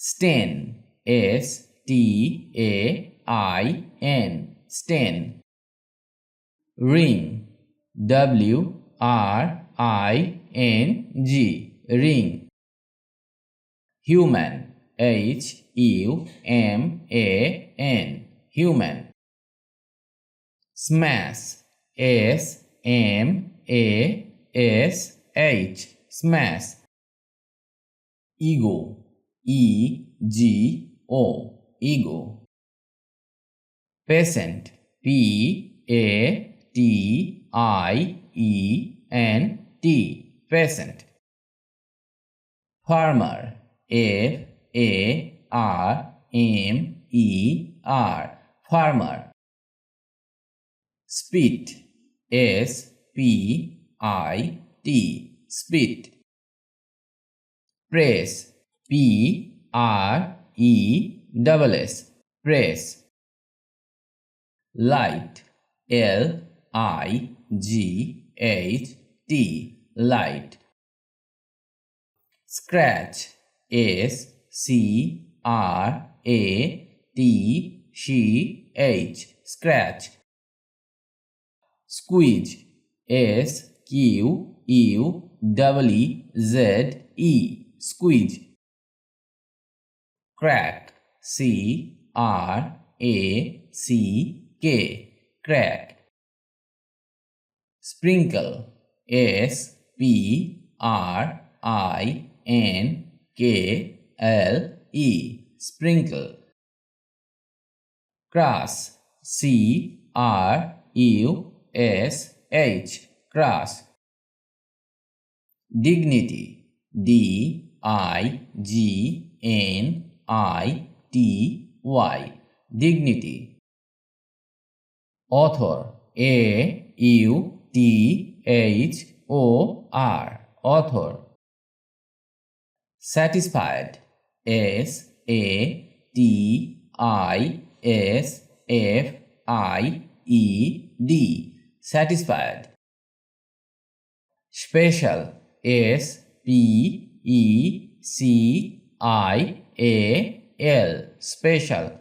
Stain. S-T-A-I-N. Stain. Ring. W-R-I-N-G. Ring. Human. H-U-M-A-N. Human. Smash. S-M-A-S-H. Smash. Ego. E-G-O. Ego. Patient. P-A-T-I-E-N-T. Patient. Farmer. F-A-R-M-E-R. Farmer. Spit. S-P-I-T. Spit. Press. P-R-E-S-S. Press. Light. L-I-G-H-T. Light. Scratch. S-C-R-A-T-C-H. Scratch. Squeeze. S-Q-U-E-Z-E. Squeeze. Crack. C-R-A-C-K. Crack. Sprinkle. S-P-R-I-N-K-L-E. Sprinkle. Crush. C-R-U-S-H. Crush. Dignity. D-I-G-N-I-T-Y. Dignity. Author. A-U-T-H-O-R. Author. Satisfied. S-A-T-I-S-F-I-E-D. Satisfied. Special. S-P-E-C-I-A-L. Special.